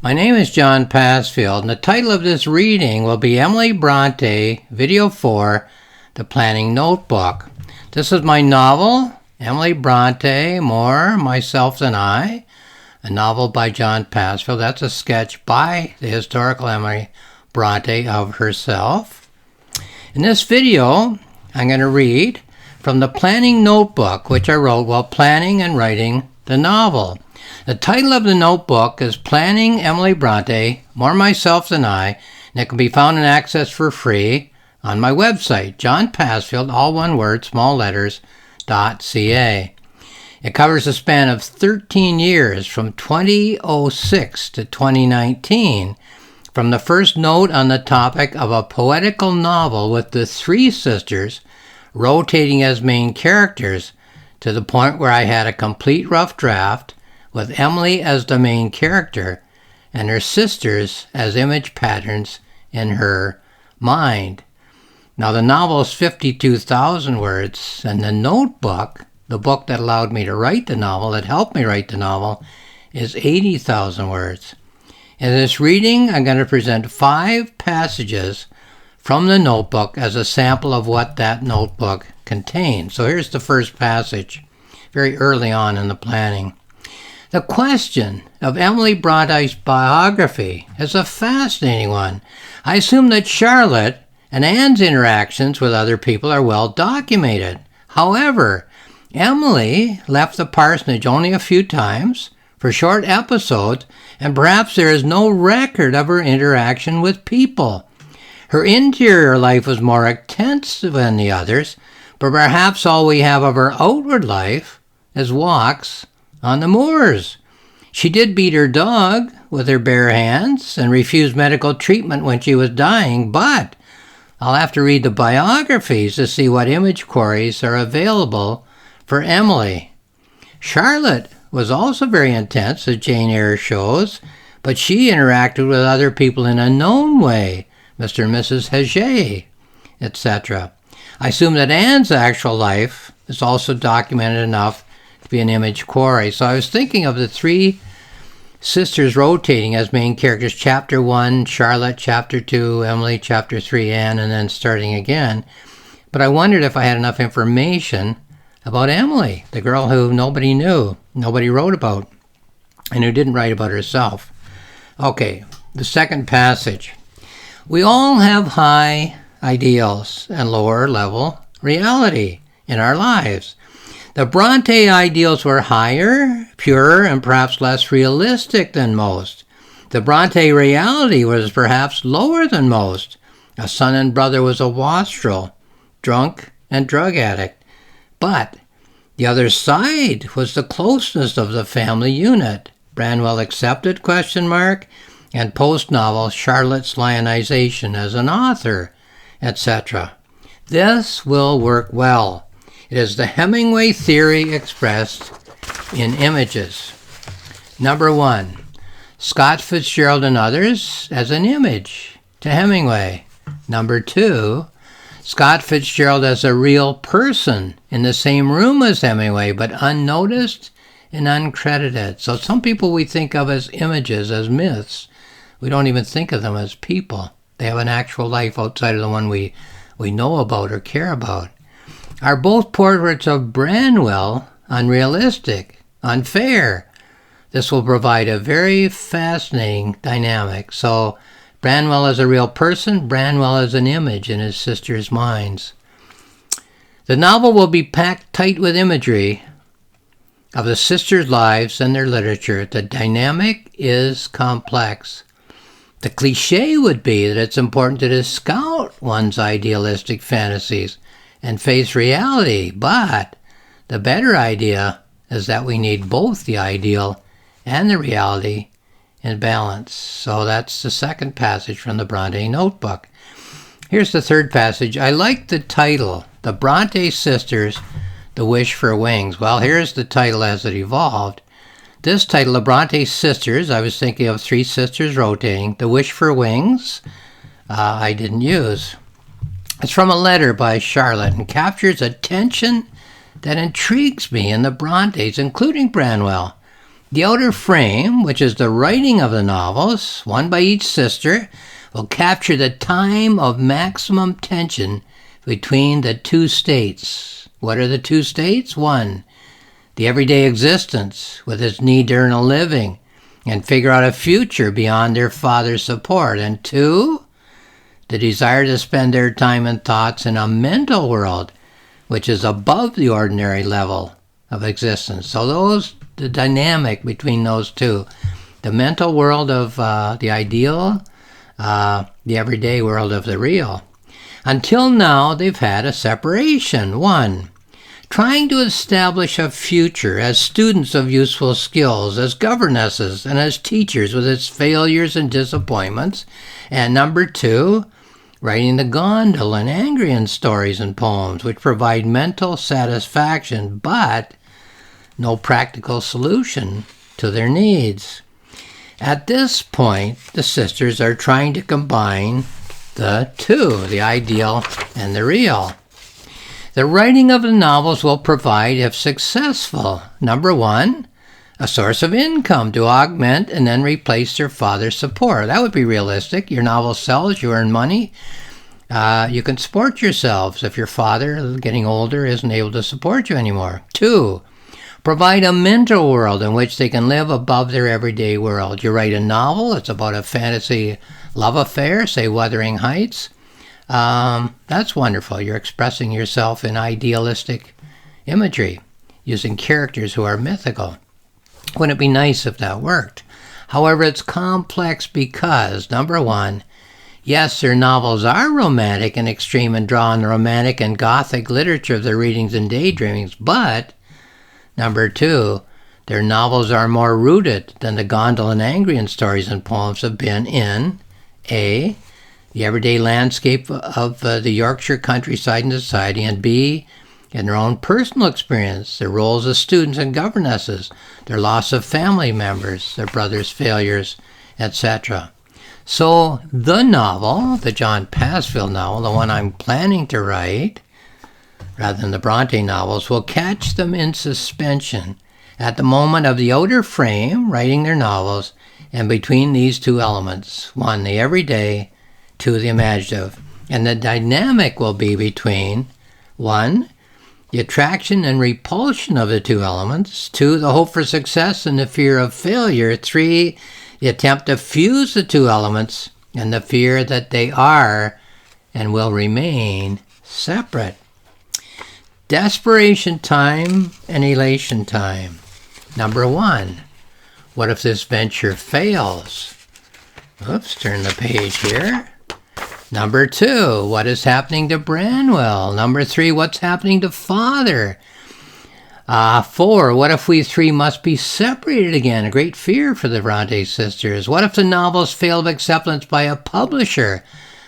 My name is John Passfield, and the title of this reading will be Emily Bronte, Video 4, The Planning Notebook. This is my novel, Emily Bronte, More, Myself Than I, a novel by John Passfield. That's a sketch by the historical Emily Bronte of herself. In this video, I'm going to read from the Planning Notebook, which I wrote while planning and writing the novel. The title of the notebook is Planning Emily Bronte, More Myself Than I, and it can be found and accessed for free on my website, John Passfield, all one word, small letters, .ca. It covers a span of 13 years from 2006 to 2019, from the first note on the topic of a poetical novel with the three sisters rotating as main characters to the point where I had a complete rough draft with Emily as the main character and her sisters as image patterns in her mind. Now, the novel is 52,000 words, and the notebook, the book that allowed me to write the novel, that helped me write the novel, is 80,000 words. In this reading, I'm going to present 5 passages from the notebook as a sample of what that notebook contains. So here's the first passage, very early on in the planning. The question of Emily Bronte's biography is a fascinating one. I assume that Charlotte and Anne's interactions with other people are well documented. However, Emily left the parsonage only a few times for short episodes, and perhaps there is no record of her interaction with people. Her interior life was more intense than the others, but perhaps all we have of her outward life is walks on the moors. She did beat her dog with her bare hands and refused medical treatment when she was dying, but I'll have to read the biographies to see what image queries are available for Emily. Charlotte was also very intense, as Jane Eyre shows, but she interacted with other people in a known way, Mr. and Mrs. Heger, etc. I assume that Anne's actual life is also documented enough to be an image quarry. So I was thinking of the 3 sisters rotating as main characters, chapter 1, Charlotte, chapter 2, Emily, chapter 3, Anne, and then starting again. But I wondered if I had enough information about Emily, the girl who nobody knew, nobody wrote about, and who didn't write about herself. Okay, the second passage. We all have high ideals and lower level reality in our lives. The Bronte ideals were higher, purer, and perhaps less realistic than most. The Bronte reality was perhaps lower than most. A son and brother was a wastrel, drunk and drug addict. But the other side was the closeness of the family unit. Branwell accepted, ? And post-novel Charlotte's lionization as an author, etc. This will work well. It is the Hemingway theory expressed in images. Number 1, Scott Fitzgerald and others as an image to Hemingway. Number 2, Scott Fitzgerald as a real person in the same room as Hemingway, but unnoticed and uncredited. So some people we think of as images, as myths. We don't even think of them as people. They have an actual life outside of the one we know about or care about. Are both portraits of Branwell unrealistic, unfair? This will provide a very fascinating dynamic. So Branwell as a real person, Branwell as an image in his sisters' minds. The novel will be packed tight with imagery of the sisters' lives and their literature. The dynamic is complex. The cliche would be that it's important to discount one's idealistic fantasies and face reality, but the better idea is that we need both the ideal and the reality in balance. So that's the second passage from the Bronte notebook. Here's the third passage. I like the title, The Bronte Sisters, The Wish for Wings. Well, here's the title as it evolved. This title, The Bronte Sisters, I was thinking of 3 sisters rotating. The Wish for Wings, I didn't use. It's from a letter by Charlotte and captures a tension that intrigues me in the Brontes, including Branwell. The outer frame, which is the writing of the novels, one by each sister, will capture the time of maximum tension between the two states. What are the two states? One, the everyday existence with its need to earn a living and figure out a future beyond their father's support. And two, the desire to spend their time and thoughts in a mental world which is above the ordinary level of existence. So the dynamic between those two, the mental world of the ideal, the everyday world of the real. Until now, they've had a separation. One, trying to establish a future as students of useful skills, as governesses, and as teachers with its failures and disappointments. And number two, writing the Gondel and Angrian stories and poems, which provide mental satisfaction, but no practical solution to their needs. At this point, the sisters are trying to combine the two, the ideal and the real. The writing of the novels will provide, if successful, number one, a source of income to augment and then replace their father's support. That would be realistic. Your novel sells, you earn money. You can support yourselves if your father, getting older, isn't able to support you anymore. Two, provide a mental world in which they can live above their everyday world. You write a novel, it's about a fantasy love affair, say Wuthering Heights. That's wonderful. You're expressing yourself in idealistic imagery, using characters who are mythical. Wouldn't it be nice if that worked? However, it's complex because, number one, yes, their novels are romantic and extreme and draw on the romantic and gothic literature of their readings and daydreamings, but number two, their novels are more rooted than the Gondel and Angrian stories and poems have been in A, the everyday landscape of the Yorkshire countryside and society, and B, in their own personal experience, their roles as students and governesses, their loss of family members, their brothers' failures, etc. So the novel, the John Passfield novel, the one I'm planning to write, rather than the Bronte novels, will catch them in suspension at the moment of the outer frame, writing their novels, and between these two elements, one, the everyday, two, the imaginative. And the dynamic will be between, one, the attraction and repulsion of the two elements, two, the hope for success and the fear of failure, three, the attempt to fuse the two elements and the fear that they are and will remain separate. Desperation time and elation time. Number one, what if this venture fails? Oops, turn the page here. Number two, what is happening to Branwell? Number three, what's happening to Father? Four, what if we three must be separated again? A great fear for the Bronte sisters. What if the novels fail of acceptance by a publisher?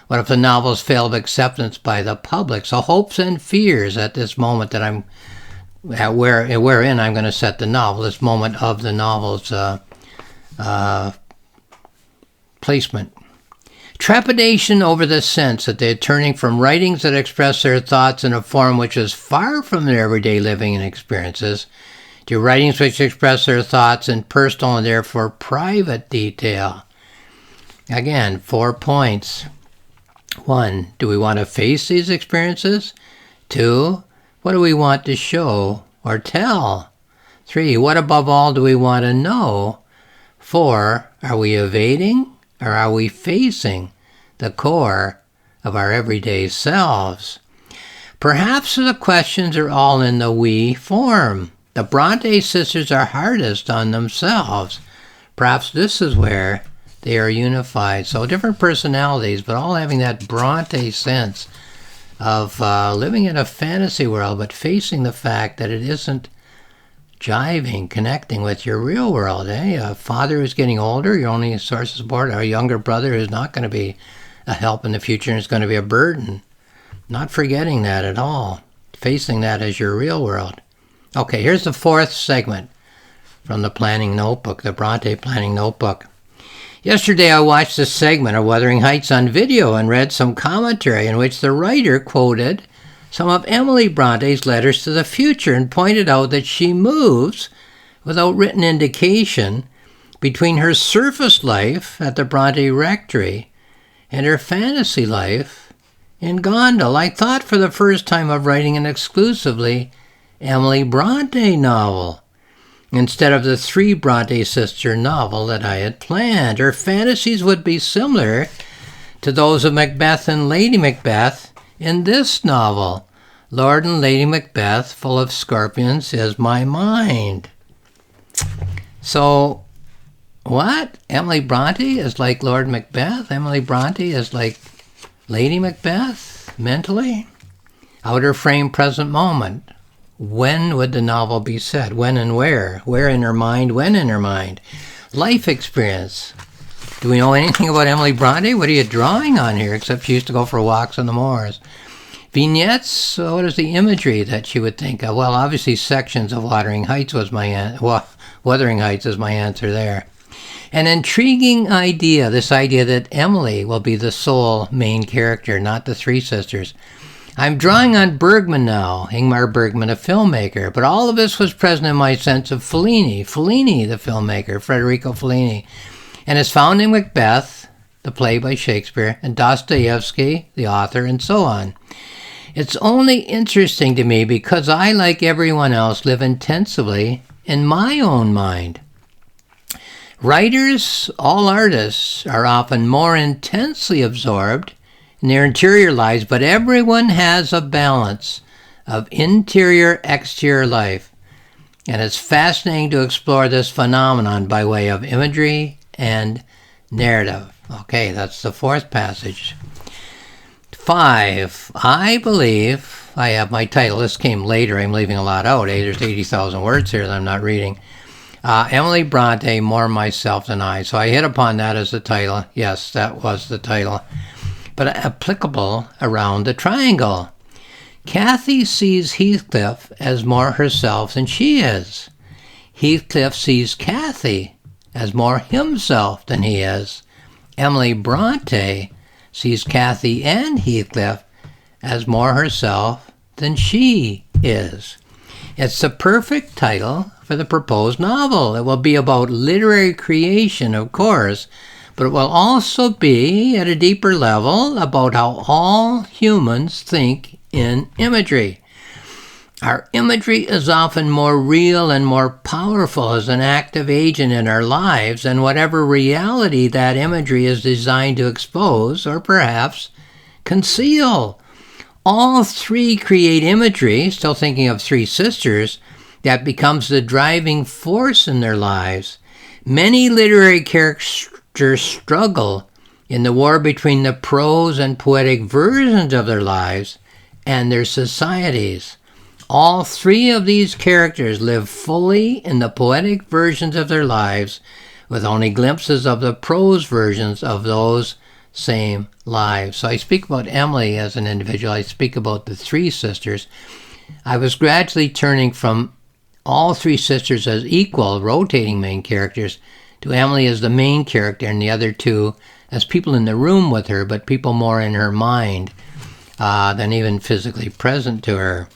What if the novels fail of acceptance by the public? So hopes and fears at this moment that I'm at wherein I'm going to set the novel, this moment of the novel's placement. Trepidation over the sense that they're turning from writings that express their thoughts in a form which is far from their everyday living and experiences to writings which express their thoughts in personal and therefore private detail. Again, 4 points. 1, do we want to face these experiences? 2, what do we want to show or tell? 3, what above all do we want to know? 4, are we evading or are we facing the core of our everyday selves? Perhaps the questions are all in the we form. The Bronte sisters are hardest on themselves. Perhaps this is where they are unified. So different personalities, but all having that Bronte sense of living in a fantasy world, but facing the fact that it isn't jiving, connecting with your real world. A father who's getting older, your only source of support, or a younger brother who's not going to be a help in the future and is going to be a burden. Not forgetting that at all. Facing that as your real world. Okay, here's the 4th segment from the planning notebook, the Bronte planning notebook. Yesterday I watched a segment of Wuthering Heights on video and read some commentary in which the writer quoted some of Emily Bronte's letters to the future and pointed out that she moves without written indication between her surface life at the Bronte Rectory and her fantasy life in Gondal. I thought for the first time of writing an exclusively Emily Bronte novel, instead of the three Bronte sister novel that I had planned. Her fantasies would be similar to those of Macbeth and Lady Macbeth in this novel. Lord and Lady Macbeth, full of scorpions, is my mind. So, what? Emily Bronte is like Lord Macbeth? Emily Bronte is like Lady Macbeth, mentally? Outer frame, present moment. When would the novel be set? When and where? Where in her mind? When in her mind? Life experience. Do we know anything about Emily Bronte? What are you drawing on here, except she used to go for walks on the moors? Vignettes, what is the imagery that she would think of? Well, obviously sections of Wuthering Heights was Wuthering Heights is my answer there. An intriguing idea, this idea that Emily will be the sole main character, not the three sisters. I'm drawing on Bergman now, Ingmar Bergman, a filmmaker, but all of this was present in my sense of Fellini, the filmmaker, Federico Fellini, and is found in Macbeth, the play by Shakespeare, and Dostoevsky, the author, and so on. It's only interesting to me because I, like everyone else, live intensively in my own mind. Writers, all artists, are often more intensely absorbed in their interior lives, but everyone has a balance of interior-exterior life. And it's fascinating to explore this phenomenon by way of imagery and narrative. Okay, that's the fourth passage. 5. I believe I have my title. This came later. I'm leaving a lot out. There's 80,000 words here that I'm not reading. Emily Bronte, More Myself Than I. So I hit upon that as the title. Yes, that was the title. But applicable around the triangle. Kathy sees Heathcliff as more herself than she is. Heathcliff sees Kathy as more himself than he is. Emily Bronte sees Kathy and Heathcliff as more herself than she is. It's the perfect title for the proposed novel. It will be about literary creation, of course, but it will also be, at a deeper level, about how all humans think in imagery. Our imagery is often more real and more powerful as an active agent in our lives than whatever reality that imagery is designed to expose or perhaps conceal. All three create imagery, still thinking of three sisters, that becomes the driving force in their lives. Many literary characters struggle in the war between the prose and poetic versions of their lives and their societies. All three of these characters live fully in the poetic versions of their lives, with only glimpses of the prose versions of those same lives. So I speak about Emily as an individual. I speak about the three sisters. I was gradually turning from all three sisters as equal, rotating main characters, to Emily as the main character and the other two as people in the room with her, but people more in her mind than even physically present to her.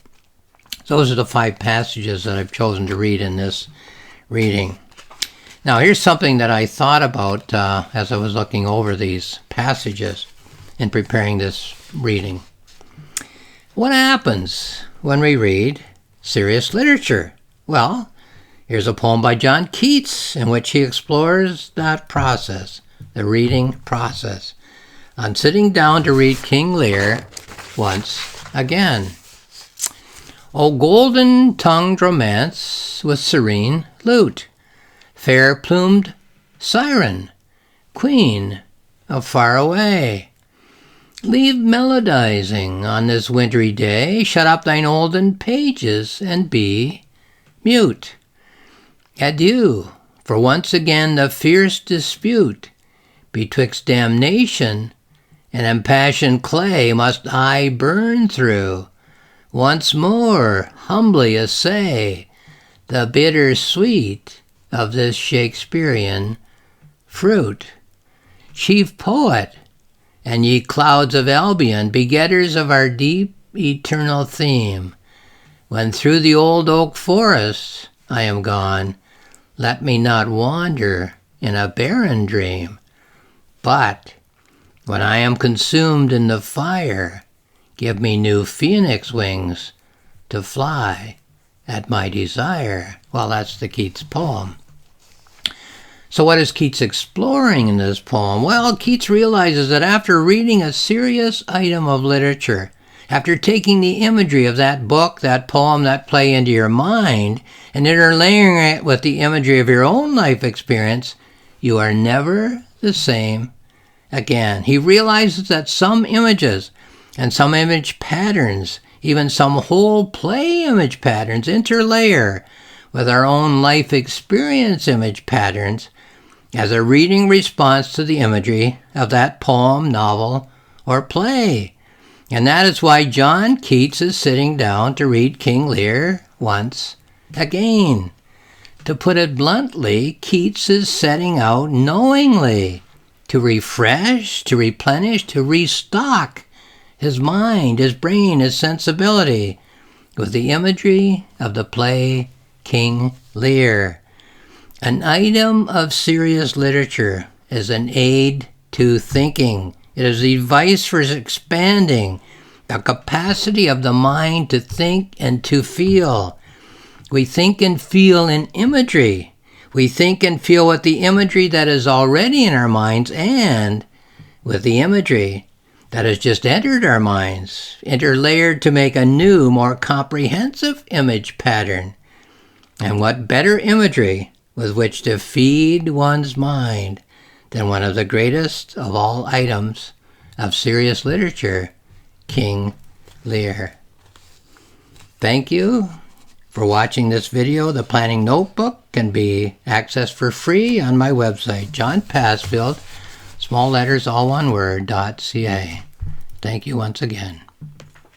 Those are the 5 passages that I've chosen to read in this reading. Now, here's something that I thought about as I was looking over these passages in preparing this reading. What happens when we read serious literature? Well, here's a poem by John Keats in which he explores that process, the reading process, on sitting down to read King Lear once again. O golden-tongued romance with serene lute, fair-plumed siren, queen of far away, leave melodizing on this wintry day, shut up thine olden pages and be mute. Adieu, for once again the fierce dispute betwixt damnation and impassioned clay must I burn through. Once more humbly essay the bitter sweet of this Shakespearean fruit. Chief poet, and ye clouds of Albion, begetters of our deep eternal theme, when through the old oak forest I am gone, let me not wander in a barren dream, but when I am consumed in the fire, give me new phoenix wings to fly at my desire. Well, that's the Keats poem. So what is Keats exploring in this poem? Well, Keats realizes that after reading a serious item of literature, after taking the imagery of that book, that poem, that play into your mind, and interlaying it with the imagery of your own life experience, you are never the same again. He realizes that some images and some image patterns, even some whole play image patterns, interlayer with our own life experience image patterns as a reading response to the imagery of that poem, novel, or play. And that is why John Keats is sitting down to read King Lear once again. To put it bluntly, Keats is setting out knowingly to refresh, to replenish, to restock his mind, his brain, his sensibility with the imagery of the play King Lear. An item of serious literature is an aid to thinking. It is a device for expanding the capacity of the mind to think and to feel. We think and feel in imagery. We think and feel with the imagery that is already in our minds and with the imagery that has just entered our minds, interlayered to make a new, more comprehensive image pattern. And what better imagery with which to feed one's mind than one of the greatest of all items of serious literature, King Lear. Thank you for watching this video. The Planning Notebook can be accessed for free on my website, John Passfield, small letters, all one word, .ca. Thank you once again.